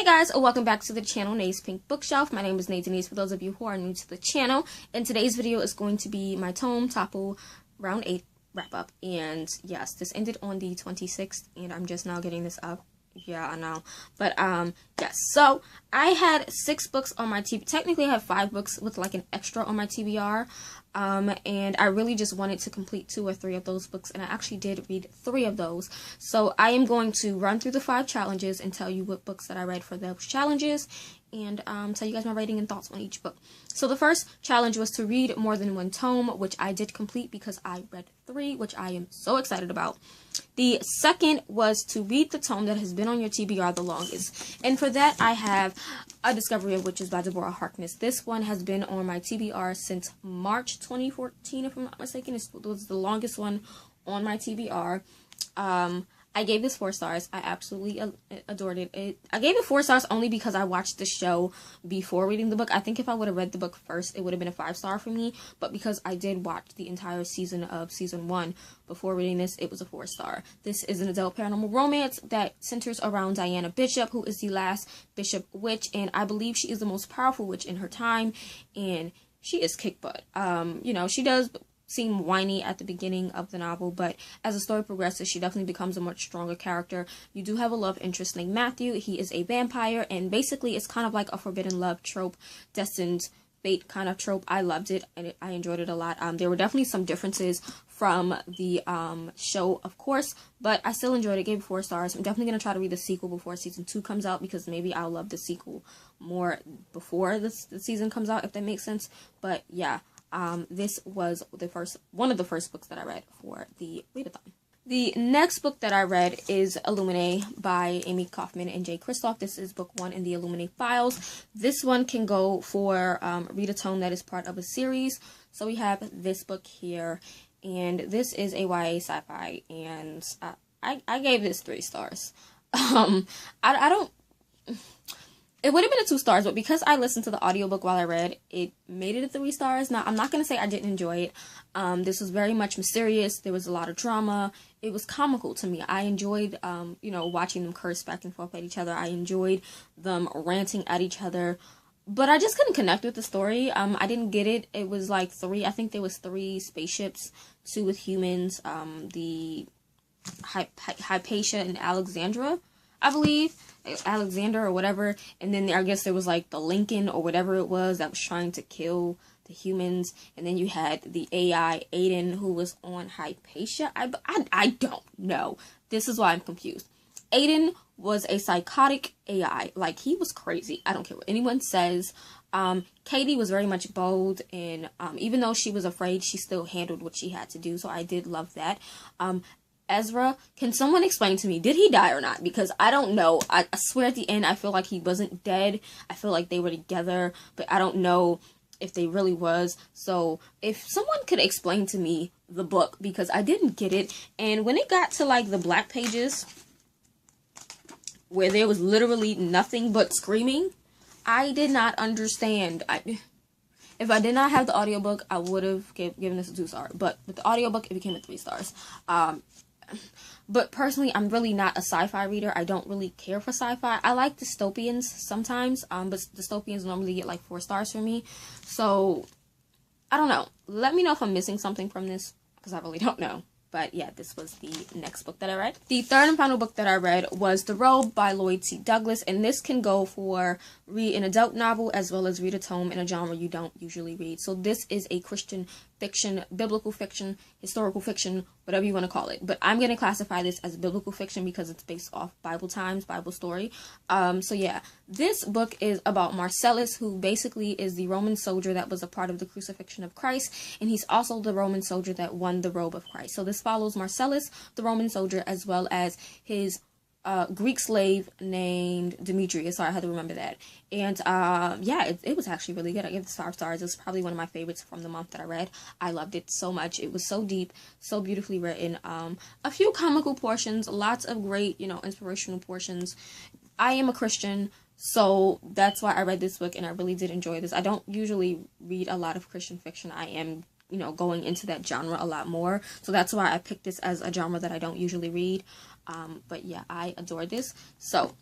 Hey guys, welcome back to the channel, Nate's Pink Bookshelf. My name is Nate Denise for those of you who are new to the channel. And today's video is going to be my Tome Topple Round 8 wrap up. And yes, this ended on the 26th and I'm just now getting this up. Yeah, I know. But yes, so I had 6 books on my TBR. Technically I have 5 books with like an extra on my TBR. And I really just wanted to complete 2 or 3 of those books, and I actually did read 3 of those. So I am going to run through the 5 challenges and tell you what books that I read for those challenges, and tell you guys my rating and thoughts on each book. So the first challenge was to read more than 1 tome, which I did complete because I read 3, which I am so excited about. The second was to read the tome that has been on your TBR the longest. And for that, I have A Discovery of Witches by Deborah Harkness. This one has been on my TBR since March 2014, if I'm not mistaken. It was the longest one on my TBR. I gave this 4 stars. I absolutely adored it. I gave it 4 stars only because I watched the show before reading the book. I think if I would have read the book first, it would have been a 5-star for me. But because I did watch the entire season of season 1 before reading this, it was a 4-star. This is an adult paranormal romance that centers around Diana Bishop, who is the last Bishop witch. And I believe she is the most powerful witch in her time. And she is kick butt. You know, she does seem whiny at the beginning of the novel, but as the story progresses, she definitely becomes a much stronger character. You do have a love interest named Matthew. He is a vampire, and basically it's kind of like a forbidden love trope, destined fate kind of trope. I loved it, and I enjoyed it a lot. There were definitely some differences from the show, of course, but I still enjoyed it. Gave it 4 stars. I'm definitely going to try to read the sequel before season 2 comes out, because maybe I'll love the sequel more before the season comes out, if that makes sense. But yeah, this was one of the first books that I read for the readathon. The next book that I read is Illuminae by Amy Kaufman and Jay Kristoff. This is book 1 in the Illuminae files. This one can go for readathon that is part of a series. So we have this book here, and this is a YA sci-fi, and I gave this 3 stars. I don't... It would have been a 2 stars, but because I listened to the audiobook while I read, it made it a 3 stars. Now, I'm not going to say I didn't enjoy it. This was very much mysterious. There was a lot of drama. It was comical to me. I enjoyed, you know, watching them curse back and forth at each other. I enjoyed them ranting at each other. But I just couldn't connect with the story. I didn't get it. It was like 3. I think there was 3 spaceships, 2 with humans. The Hypatia and Alexandra, I believe. Alexander or whatever, and then I guess there was like the Lincoln or whatever it was that was trying to kill the humans, and then you had the AI Aiden who was on Hypatia. I don't know. This is why I'm confused. Aiden was a psychotic AI. Like, he was crazy. I don't care what anyone says. Katie was very much bold, and even though she was afraid, she still handled what she had to do, so I did love that. Ezra, can someone explain to me, did he die or not? Because I don't know. I swear at the end, I feel like he wasn't dead. I feel like they were together, but I don't know if they really was. So if someone could explain to me the book, because I didn't get it. And when it got to like the black pages, where there was literally nothing but screaming, I did not understand. If I did not have the audiobook, I would have given this a 2 star. But with the audiobook, it became a 3 stars. But personally, I'm really not a sci-fi reader. I don't really care for sci-fi. I like dystopians sometimes, but dystopians normally get like 4 stars for me. So, I don't know. Let me know if I'm missing something from this, because I really don't know. But yeah, this was the next book that I read. The third and final book that I read was The Robe by Lloyd C. Douglas, and this can go for read an adult novel as well as read a tome in a genre you don't usually read. So this is a Christian fiction, biblical fiction, historical fiction, whatever you want to call it. But I'm going to classify this as biblical fiction because it's based off Bible times, Bible story. So yeah, this book is about Marcellus, who basically is the Roman soldier that was a part of the crucifixion of Christ, and he's also the Roman soldier that won the robe of Christ. So this follows Marcellus, the Roman soldier, as well as his Greek slave named Demetrius. Sorry, I had to remember that. And yeah, it was actually really good. I gave it 5 stars. It's probably one of my favorites from the month that I read. I loved it so much. It was so deep, so beautifully written. A few comical portions, lots of great, you know, inspirational portions. I am a Christian, so that's why I read this book, and I really did enjoy this. I don't usually read a lot of Christian fiction. I am, you know, going into that genre a lot more, so that's why I picked this as a genre that I don't usually read. But yeah, I adored this. So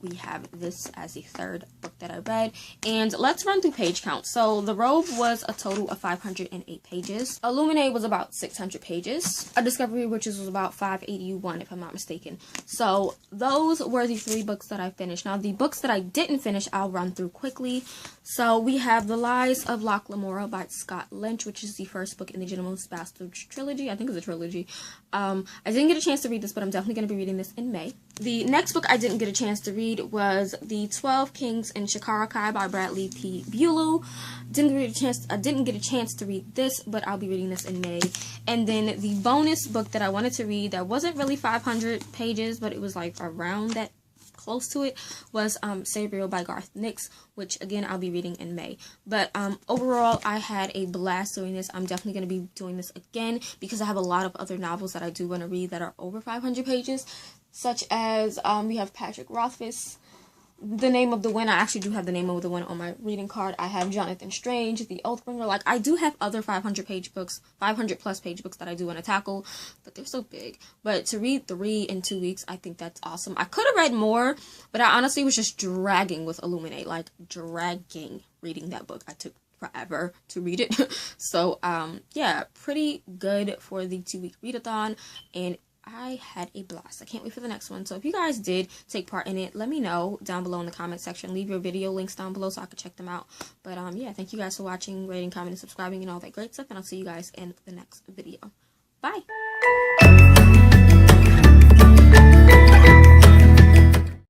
we have this as the third book that I read. And let's run through page count. So The Robe was a total of 508 pages. Illuminate was about 600 pages. A Discovery of Witches was about 581 if I'm not mistaken. So those were the 3 books that I finished. Now the books that I didn't finish, I'll run through quickly. So we have The Lies of Locke Lamora by Scott Lynch, which is the first book in the Gentleman's Bastard trilogy. I think it's a trilogy. I didn't get a chance to read this, but I'm definitely going to be reading this in May. The next book I didn't get a chance to read was The 12 Kings in Shikarakai by Bradley P. Bulow. I didn't get a chance to read this, but I'll be reading this in May. And then the bonus book that I wanted to read that wasn't really 500 pages, but it was like around that, close to it, was Say Real by Garth Nix, which again I'll be reading in May. But overall, I had a blast doing this. I'm definitely going to be doing this again because I have a lot of other novels that I do want to read that are over 500 pages, such as we have Patrick Rothfuss, The Name of the Wind. I actually do have The Name of the Wind on my reading card. I have Jonathan Strange, The Oathbringer. Like, I do have other 500 plus page books that I do want to tackle, but they're so big. But to read 3 in 2 weeks, I think that's awesome. I could have read more, but I honestly was just dragging with Illuminate, like dragging reading that book. I took forever to read it. So yeah, pretty good for the 2-week readathon, and I had a blast. I can't wait for the next one. So if you guys did take part in it, let me know down below in the comment section. Leave your video links down below so I can check them out. But yeah, thank you guys for watching, rating, commenting, subscribing, and all that great stuff. And I'll see you guys in the next video. Bye!